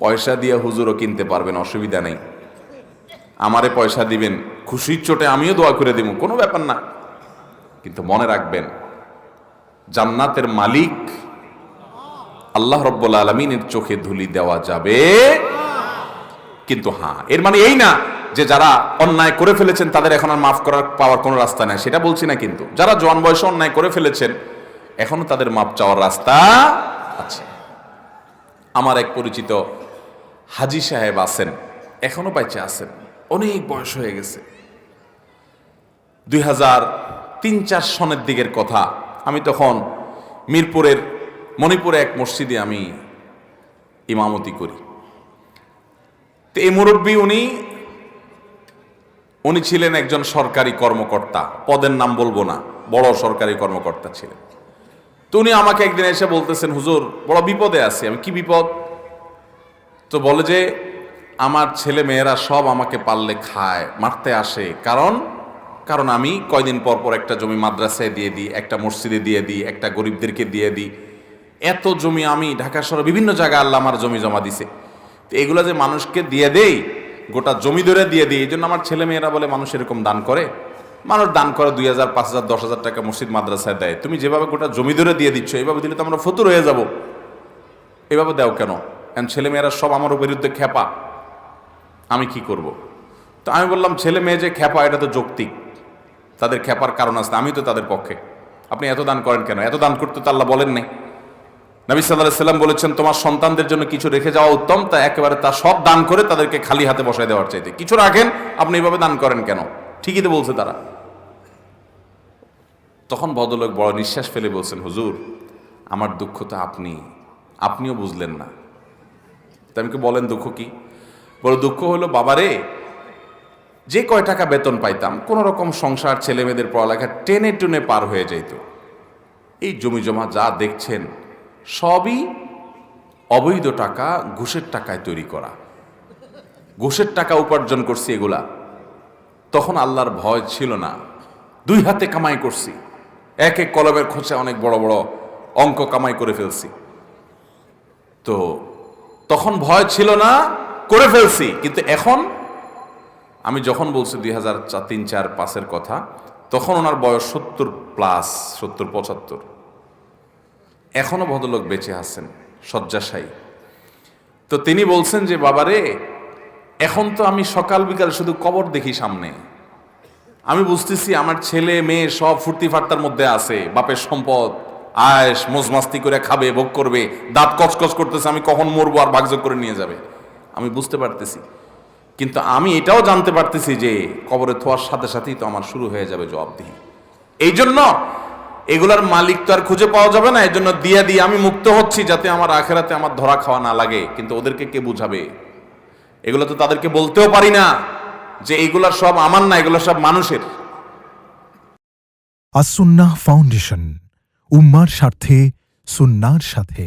পয়সা দিয়ে হুজুরও কিনতে পারবেন, অসুবিধা নেই। আমারে পয়সা দিবেন, খুশির চোটে আমিও দোয়া করে দিব, কোনো ব্যাপার না। কিন্তু মনে রাখবেন, জান্নাতের মালিক আল্লাহ রব্বুল আলামিনের চোখে ধুলি দেওয়া যাবে। কিন্তু হ্যাঁ, এর মানে এই না যে যারা অন্যায় করে ফেলেছেন তাদের এখন আর মাফ করার পাওয়ার কোনো রাস্তা নেই, সেটা বলছি না। কিন্তু যারা জওয়ান বয়সে অন্যায় করে ফেলেছেন এখনো তাদের মাপ চাওয়ার রাস্তা আছে। আমার এক পরিচিত হাজী সাহেব আছেন, এখনো বেঁচে আছেন, অনেক বয়স হয়ে গেছে। 2003-04 সনের দিকের কথা। আমি তখন মিরপুরের মণিপুরে এক মসজিদে আমি ইমামতি করি। তো এই মুরব্বী উনি ছিলেন একজন সরকারি কর্মকর্তা, পদের নাম বলবো না, বড় সরকারি কর্মকর্তা ছিলেন। তো উনি আমাকে একদিন এসে বলতেছেন, হুজুর বড় বিপদে আছি। আমি কি বিপদ? তো বলে যে আমার ছেলে মেয়েরা সব আমাকে পারলে খায়, মারতে আসে। কারণ আমি কয়দিন পর পর একটা জমি মাদ্রাসায় দিয়ে দিই, একটা মসজিদে দিয়ে দিই, একটা গরিবদেরকে দিয়ে দিই। এত জমি আমি ঢাকা শহরে বিভিন্ন জায়গায় আল্লাহ আমার জমি জমা দিছে, তো এগুলো যে মানুষকে দিয়ে দেই, গোটা জমি ধরে দিয়ে দিই। এই জন্য আমার ছেলে মেয়েরা বলে মানুষ এরকম দান করে। মানুষ দান করে 2000, 5000, 10,000 টাকা মসজিদ মাদ্রাসায় দেয়। তুমি যেভাবে গোটা জমি ধরে দিয়ে দিচ্ছ, এইভাবে দিলে তো আমরা ফতুর হয়ে যাব। এভাবে দাও কেন? কারণ ছেলে মেয়েরা সব আমার বিরুদ্ধে খেপা, আমি কি করব? তো আমি বললাম, ছেলে মেয়ে যে খেপা এটা তো যৌক্তিক, তাদের খেপার কারণ আছে, আমি তো তাদের পক্ষে। আপনি এত দান করেন কেন? এত দান করতে তো আল্লাহ বলেন নাই। নবী সাল্লাল্লাহু আলাইহি সাল্লাম বলেছেন, তোমার সন্তানদের জন্য কিছু রেখে যাওয়া উত্তম, তা একেবারে তা সব দান করে তাদেরকে খালি হাতে বসায় দেওয়ার চাইতে কিছু রাখেন, আপনি এইভাবে দান করেন কেন? ঠিকই তো বলছে তারা। তখন ভদ্রলোক বড় নিঃশ্বাস ফেলে বলছেন, হুজুর আমার দুঃখ তো আপনিও বুঝলেন না। তা আমি কি বলেন দুঃখ কি? বড় দুঃখ হলো, বাবারে যে কয় টাকা বেতন পাইতাম কোন রকম সংসার, ছেলে মেয়েদের পড়ালেখা টেনে টুনে পার হয়ে যাইত। এই জমি জমা যা দেখছেন সবই অবৈধ টাকা, ঘুষের টাকায় তৈরি করা, ঘুষের টাকা উপার্জন করছি এগুলা। তখন আল্লাহর ভয় ছিল না, দুই হাতে কামাই করছি, এক এক কলমের খোঁচে অনেক বড় বড় অঙ্ক কামাই করে ফেলছি। তো তখন ভয় ছিল না, করে ফেলছি। কিন্তু এখন আমি যখন বলছি 2003-04-05 কথা, তখন ওনার বয়স 70+, 70-75। এখনো ভদ্রলোক বেঁচে আছেন, শয্যাশায়ী। তো তিনি বলছেন যে, বাবারে এখন তো আমি সকাল বিকাল শুধু কবর দেখি সামনে। আমি বুঝতেছি আমার ছেলে মেয়ে সব ফুর্তি ফার্তার মধ্যে আছে, বাপের সম্পদ আয়েশ মজমাস্তি করে খাবে, ভোগ করবে, দাঁত কচকচ করতেছে, আমি কখন মরবো আর ভাগযোগ করে নিয়ে যাবে, আমি বুঝতে পারতেছি। কিন্তু আমি এটাও জানতে পারতেছি যে কবরে থোয়ার সাথে সাথেই তো আমার শুরু হয়ে যাবে জবাবদিহি। এই জন্য এগুলার মালিক তো আর খুঁজে পাওয়া যাবে না, এই জন্য দিয়ে আমি মুক্ত হচ্ছি, যাতে আমার আখেরাতে আমার ধরা খাওয়া না লাগে। কিন্তু ওদেরকে কে বুঝাবে? এগুলো তো তাদেরকে বলতেও পারি না যে এগুলা সব আমার না, এগুলো সব মানুষের। আস-সুন্নাহ ফাউন্ডেশন, উম্মার স্বার্থে সুন্নাহর সাথে।